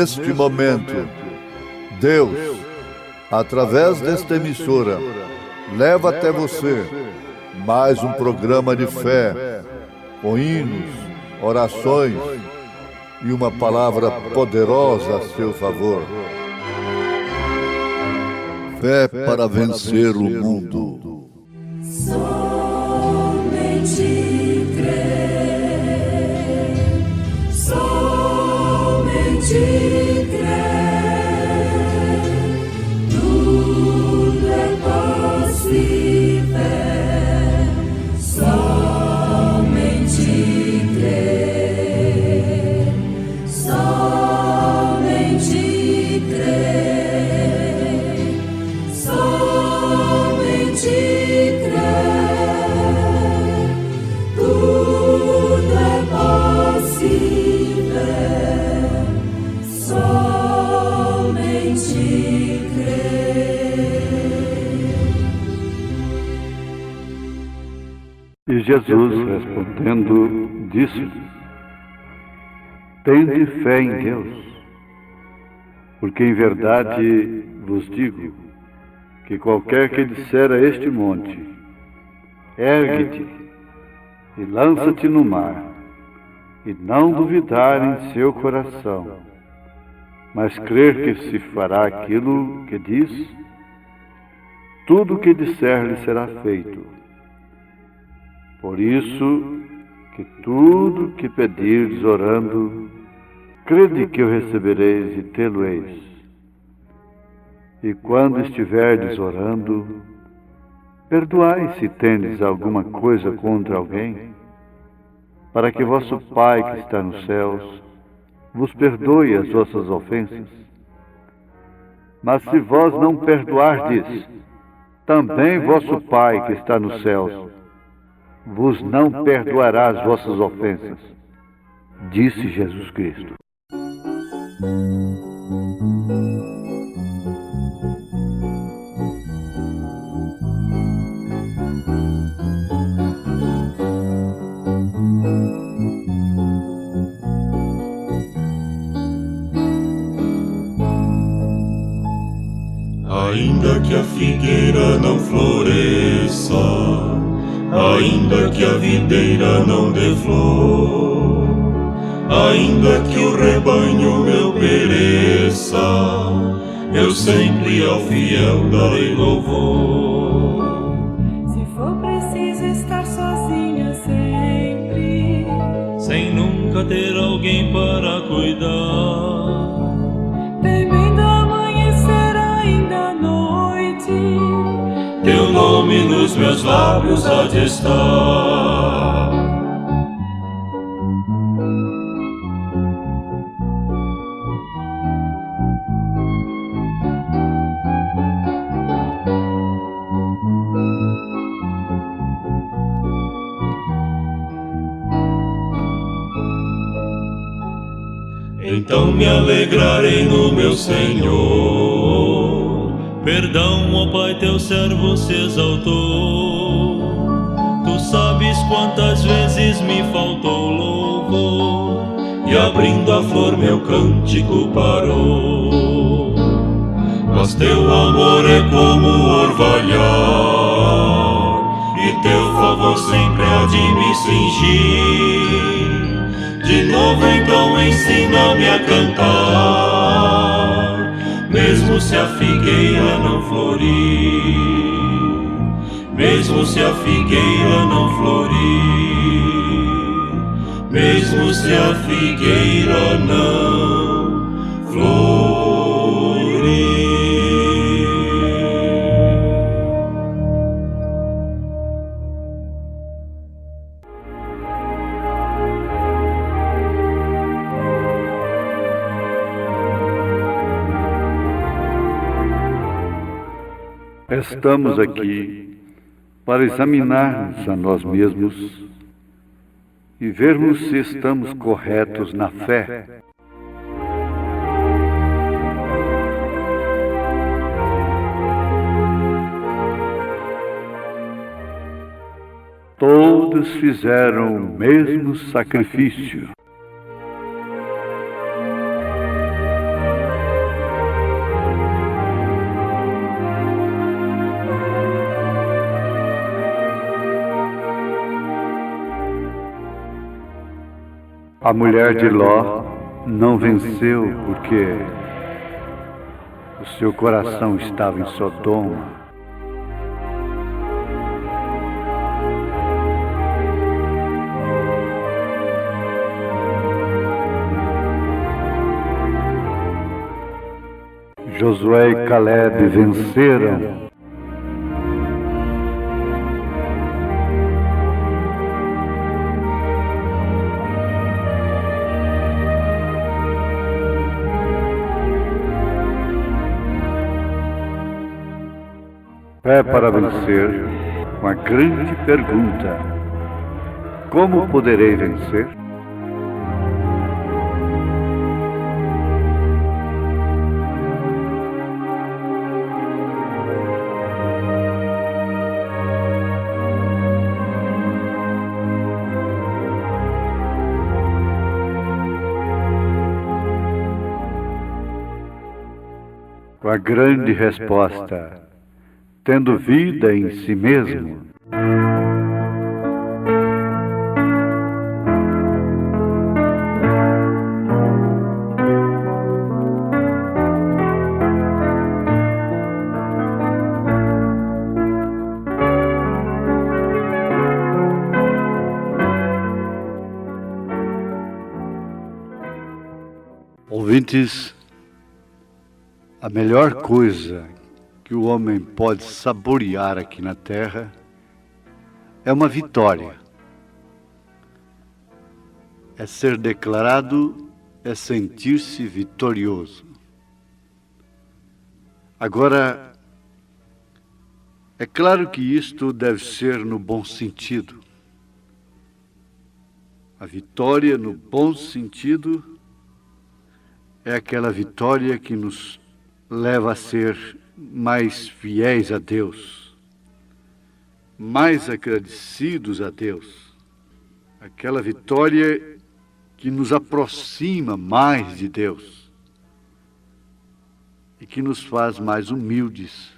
neste momento, Deus, através desta emissora, leva até você mais um programa de fé, com hinos, orações e uma palavra poderosa a seu favor. Fé para vencer o mundo. Somente crer, somente crer, tudo é possível. Somente crer, somente crer, somente crer, tudo é possível. Somente crer. E Jesus, respondendo, disse-lhes: tende fé em Deus, porque em verdade vos digo que qualquer que disser a este monte, ergue-te e lança-te no mar, e não duvidar em seu coração, mas crer que se fará aquilo que diz, tudo o que disser lhe será feito. Por isso, que tudo que pedirdes orando, crede que o recebereis e tê-lo-eis. E quando estiverdes orando, perdoai se tendes alguma coisa contra alguém, para que vosso Pai que está nos céus vos perdoe as vossas ofensas. Mas se vós não perdoardes, também vosso Pai que está nos céus vos não perdoará as vossas ofensas, disse Jesus Cristo. Ainda que a figueira não floresça, ainda que a videira não dê flor, ainda que o rebanho meu pereça, eu sempre ao fiel darei louvor. Se for preciso estar sozinha sempre, sem nunca ter alguém para cuidar, temendo amanhecer ainda à noite, teu nome nos meus lábios há de estar. Então me alegrarei no meu Senhor. perdão, ó Pai, teu servo se exaltou. Tu sabes quantas vezes me faltou louvor, e abrindo a flor meu cântico parou. Mas teu amor é como o orvalhar, e teu favor sempre há de me cingir. De novo então ensina-me a cantar, mesmo se a figueira não florir, mesmo se a figueira não florir, mesmo se a figueira não florir. Estamos aqui para examinarmos a nós mesmos e vermos se estamos corretos na fé. Todos fizeram o mesmo sacrifício. A mulher de Ló não venceu porque o seu coração estava em Sodoma. Josué e Caleb venceram. Fé para vencer, com a grande pergunta: como poderei vencer? Com a grande resposta: tendo vida em si mesmo. Ouvintes, a melhor coisa que o homem pode saborear aqui na terra é uma vitória. É ser declarado, é sentir-se vitorioso. Agora, é claro que isto deve ser no bom sentido. A vitória no bom sentido é aquela vitória que nos leva a ser mais fiéis a Deus, mais agradecidos a Deus. Aquela vitória que nos aproxima mais de Deus e que nos faz mais humildes.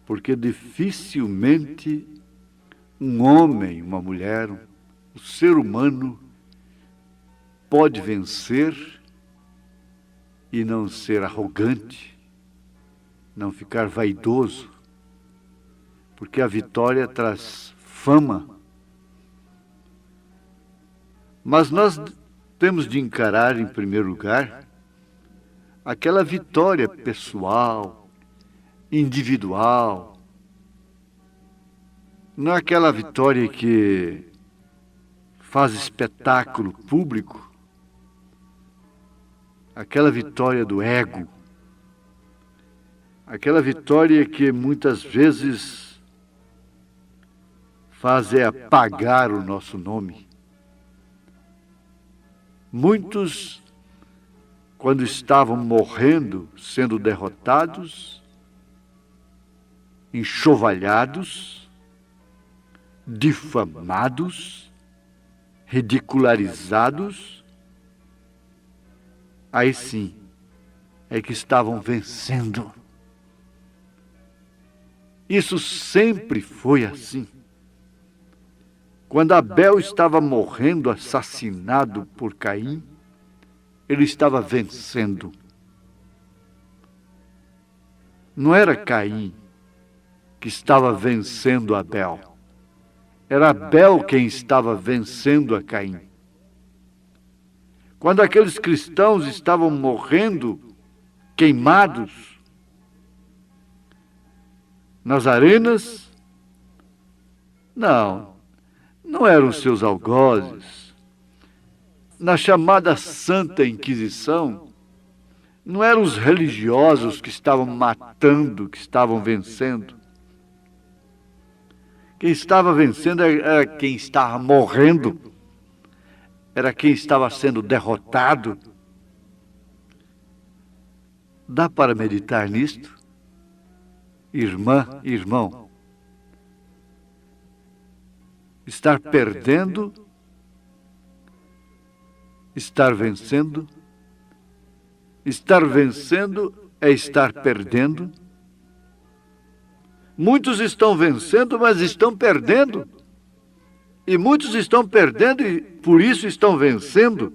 Porque dificilmente um homem, uma mulher, um ser humano pode vencer e não ser arrogante, não ficar vaidoso, porque a vitória traz fama. Mas nós temos de encarar, em primeiro lugar, aquela vitória pessoal, individual, não é aquela vitória que faz espetáculo público, aquela vitória do ego, aquela vitória que muitas vezes faz apagar o nosso nome. Muitos, quando estavam morrendo, sendo derrotados, enxovalhados, difamados, ridicularizados, aí sim, é que estavam vencendo. Isso sempre foi assim. Quando Abel estava morrendo, assassinado por Caim, ele estava vencendo. Não era Caim que estava vencendo Abel. Era Abel quem estava vencendo a Caim. Quando aqueles cristãos estavam morrendo, queimados, nas arenas, não eram seus algozes. Na chamada Santa Inquisição, não eram os religiosos que estavam matando, que estavam vencendo. Quem estava vencendo era quem estava morrendo, era quem estava sendo derrotado. Dá para meditar nisto? Irmã, irmão, estar perdendo, estar vencendo é estar perdendo. Muitos estão vencendo, mas estão perdendo. E muitos estão perdendo por isso estão vencendo?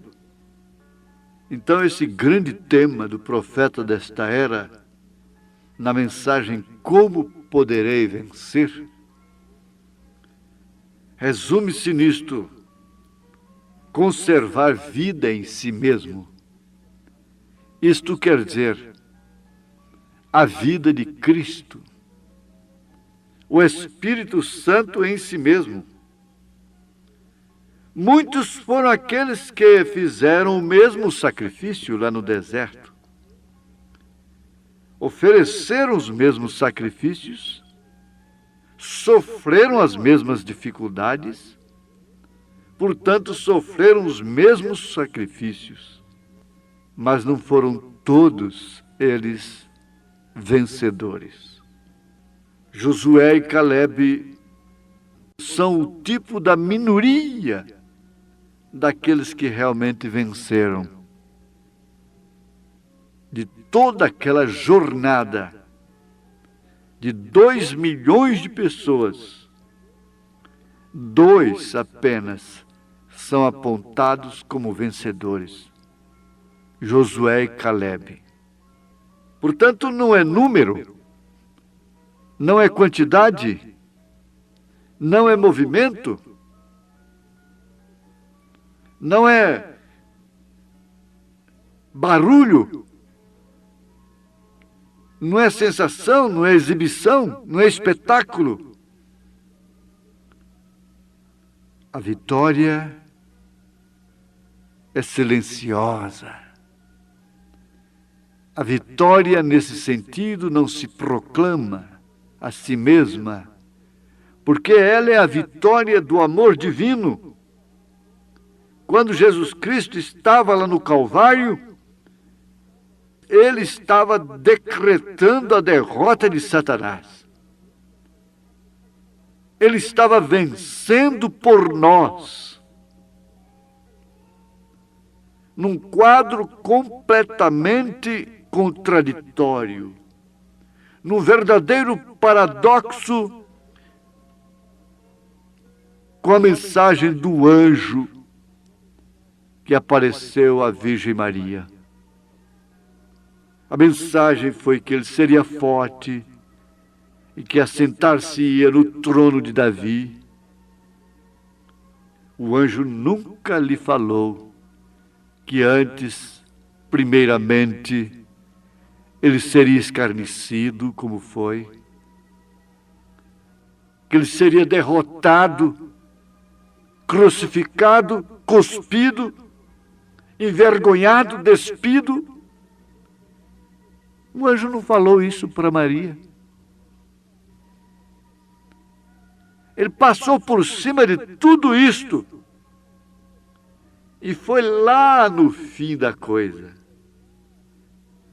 Então esse grande tema do profeta desta era, na mensagem Como Poderei Vencer, resume-se nisto: conservar vida em si mesmo. Isto quer dizer, a vida de Cristo, o Espírito Santo em si mesmo. Muitos foram aqueles que fizeram o mesmo sacrifício lá no deserto. Ofereceram os mesmos sacrifícios, sofreram as mesmas dificuldades, portanto, sofreram os mesmos sacrifícios, mas não foram todos eles vencedores. Josué e Calebe são o tipo da minoria daqueles que realmente venceram. De toda aquela jornada de 2 milhões de pessoas, 2 apenas são apontados como vencedores: Josué e Calebe. Portanto, não é número, não é quantidade, não é movimento, não é barulho, não é sensação, não é exibição, não é espetáculo. A vitória é silenciosa. A vitória, nesse sentido, não se proclama a si mesma, porque ela é a vitória do amor divino. Quando Jesus Cristo estava lá no Calvário, ele estava decretando a derrota de Satanás. Ele estava vencendo por nós, num quadro completamente contraditório, num verdadeiro paradoxo com a mensagem do anjo que apareceu à Virgem Maria. A mensagem foi que ele seria forte e que assentar-se-ia no trono de Davi. O anjo nunca lhe falou que antes, primeiramente, ele seria escarnecido, como foi, que ele seria derrotado, crucificado, cuspido, envergonhado, despido. O anjo não falou isso para Maria. Ele passou por cima de tudo isto e foi lá no fim da coisa.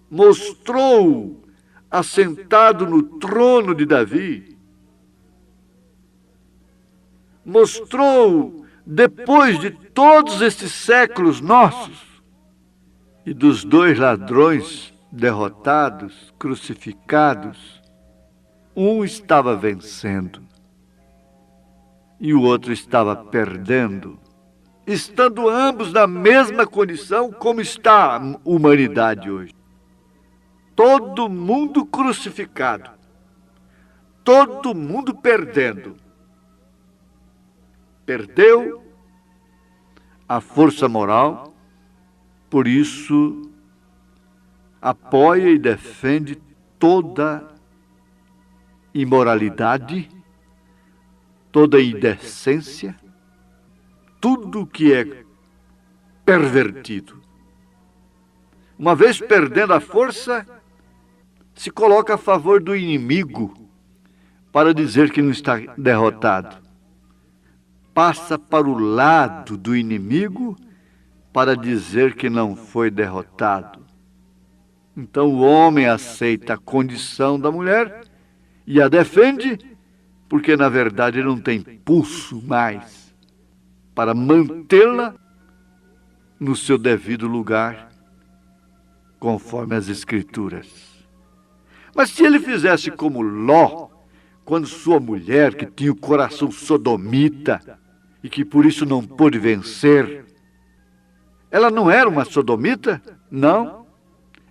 Mostrou, assentado no trono de Davi, mostrou, depois de todos estes séculos nossos e dos 2 ladrões derrotados, crucificados, um estava vencendo e o outro estava perdendo, estando ambos na mesma condição como está a humanidade hoje. Todo mundo crucificado, todo mundo perdendo. Perdeu a força moral, por isso apoia e defende toda imoralidade, toda indecência, tudo que é pervertido. Uma vez perdendo a força, se coloca a favor do inimigo para dizer que não está derrotado. Passa para o lado do inimigo para dizer que não foi derrotado. Então o homem aceita a condição da mulher e a defende, porque na verdade ele não tem pulso mais para mantê-la no seu devido lugar, conforme as Escrituras. Mas se ele fizesse como Ló, quando sua mulher, que tinha o coração sodomita, e que por isso não pôde vencer. Ela não era uma sodomita? Não.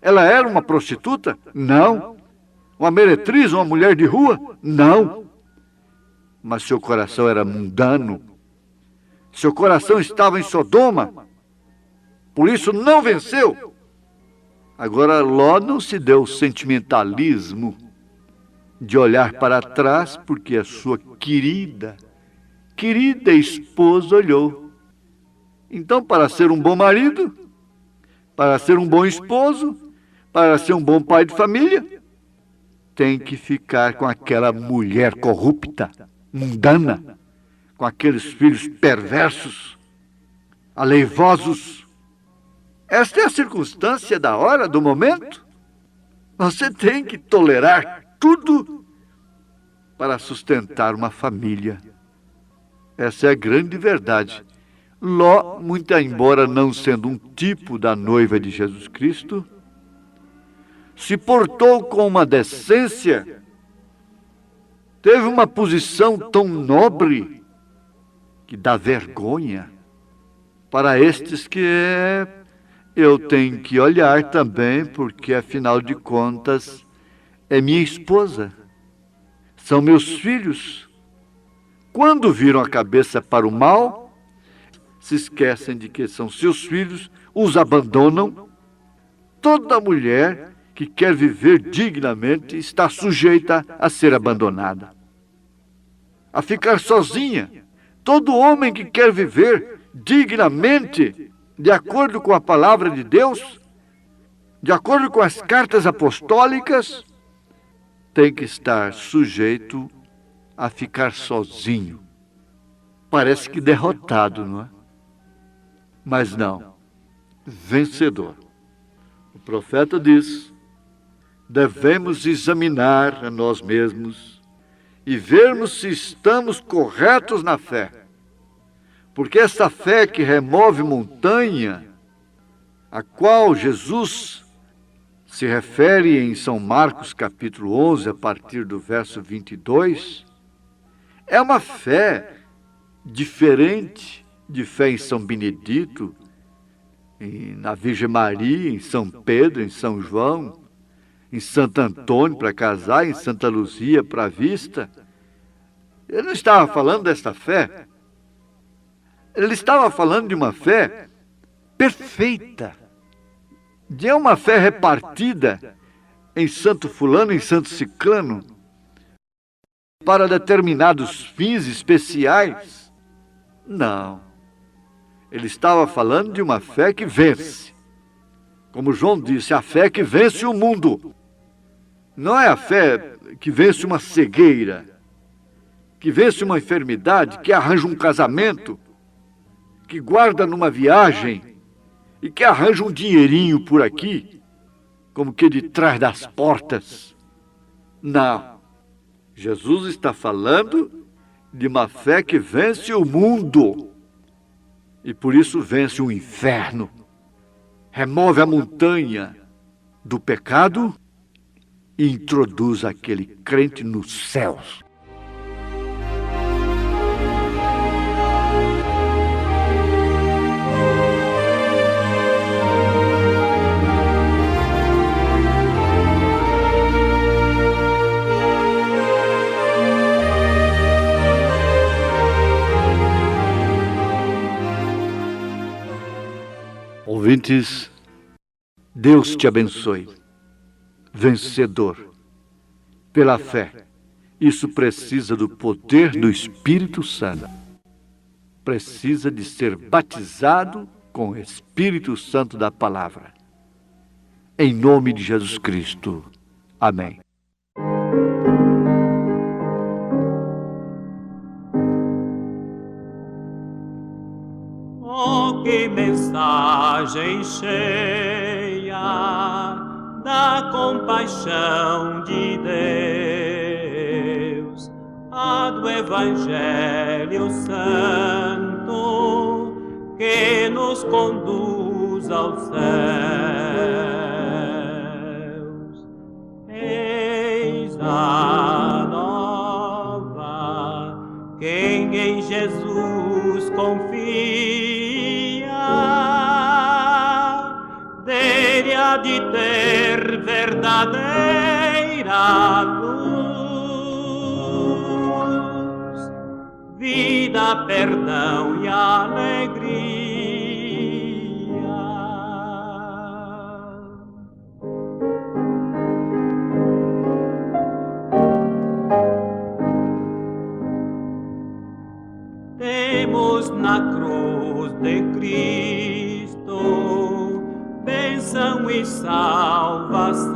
Ela era uma prostituta? Não. Uma meretriz, uma mulher de rua? Não. Mas seu coração era mundano. Seu coração estava em Sodoma. Por isso não venceu. Agora, Ló não se deu o sentimentalismo de olhar para trás, porque a sua querida esposa olhou. Então, para ser um bom marido, para ser um bom esposo, para ser um bom pai de família, tem que ficar com aquela mulher corrupta, mundana, com aqueles filhos perversos, aleivosos. Esta é a circunstância da hora, do momento. Você tem que tolerar tudo para sustentar uma família. Essa é a grande verdade. Ló, muito embora não sendo um tipo da noiva de Jesus Cristo, se portou com uma decência, teve uma posição tão nobre que dá vergonha para estes que eu tenho que olhar também, porque afinal de contas é minha esposa, são meus filhos. Quando viram a cabeça para o mal, se esquecem de que são seus filhos, os abandonam. Toda mulher que quer viver dignamente está sujeita a ser abandonada, a ficar sozinha. Todo homem que quer viver dignamente, de acordo com a palavra de Deus, de acordo com as cartas apostólicas, tem que estar sujeito a ficar sozinho. Parece que derrotado, não é? Mas não, vencedor. O profeta diz: devemos examinar a nós mesmos e vermos se estamos corretos na fé. Porque essa fé que remove montanha, a qual Jesus se refere em São Marcos capítulo 11, a partir do verso 22, é uma fé diferente de fé em São Benedito, na Virgem Maria, em São Pedro, em São João, em Santo Antônio para casar, em Santa Luzia para a vista. Ele não estava falando desta fé. Ele estava falando de uma fé perfeita, de uma fé repartida em Santo Fulano, em Santo Ciclano, para determinados fins especiais. Não. Ele estava falando de uma fé que vence. Como João disse, a fé que vence o mundo. Não é a fé que vence uma cegueira, que vence uma enfermidade, que arranja um casamento, que guarda numa viagem e que arranja um dinheirinho por aqui, como que de trás das portas. Não. Jesus está falando de uma fé que vence o mundo e por isso vence o inferno, remove a montanha do pecado e introduz aquele crente nos céus. Ouvintes, Deus te abençoe. Vencedor, pela fé. Isso precisa do poder do Espírito Santo. Precisa de ser batizado com o Espírito Santo da palavra. Em nome de Jesus Cristo. Amém. Oh, que mensagem cheia da compaixão de Deus, a do Evangelho Santo que nos conduz aos céus. Eis a nova, quem em Jesus confia, dele há de ter verdadeira luz, vida, perdão e alegria. Temos na cruz de Cristo bênção e salvação,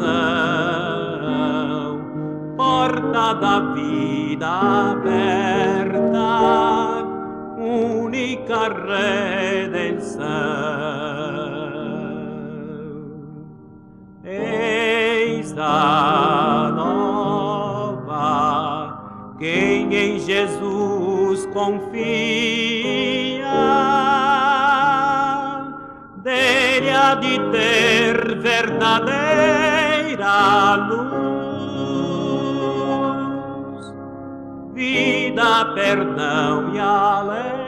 porta da vida aberta, única redenção. Eis a nova, quem em Jesus confia, dele há de ter verdadeira luz, vida, perdão e alegria.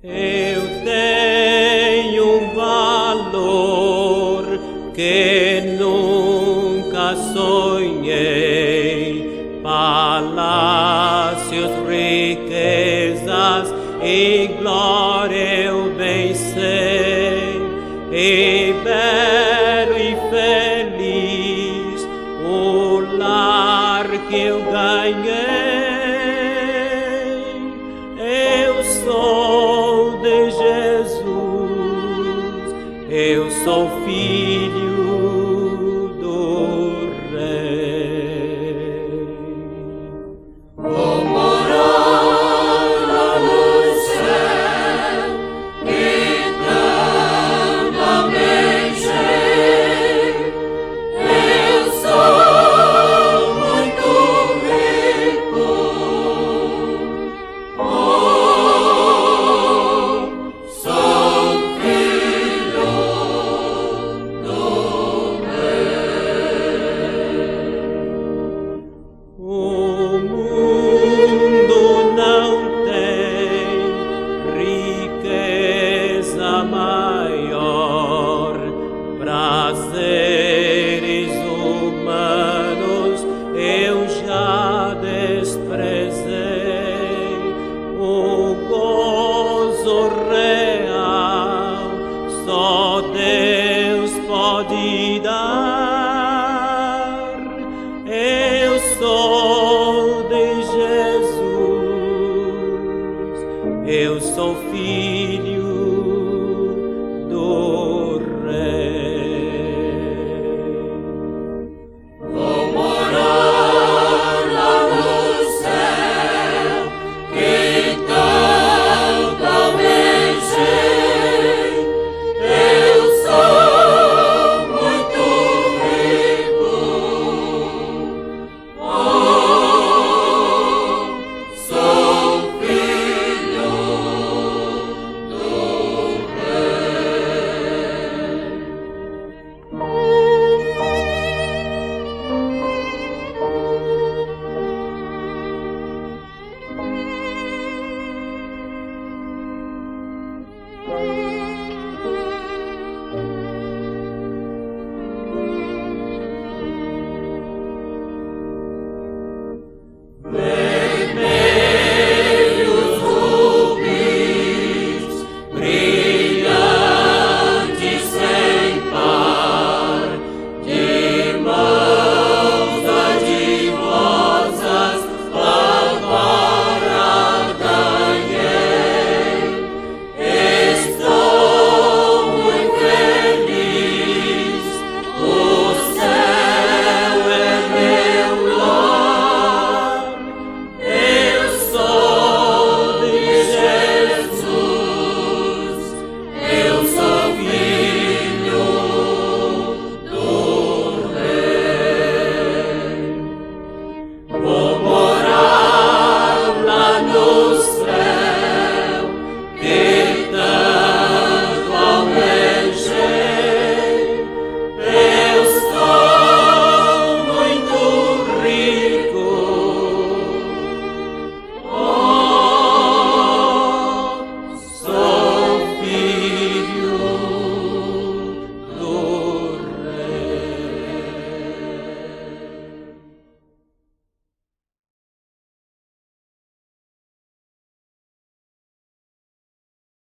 Eu tenho um valor que nunca sonhei, palácios, riquezas e glória eu bem sei, e belo e feliz o lar que eu ganhei. Eu sou de Jesus, eu sou filho do Rei. Vou morar lá no céu, eternamente. Eu sou muito rico. Sou filho do Rei. O mundo não tem riqueza maior, prazeres humanos eu já desprezei, o gozo real só Deus pode dar. Eu sou de Jesus, eu sou filho do Rei. Vou morar lá no céu, eternamente. Eu sou muito rico. Sou filho do Rei.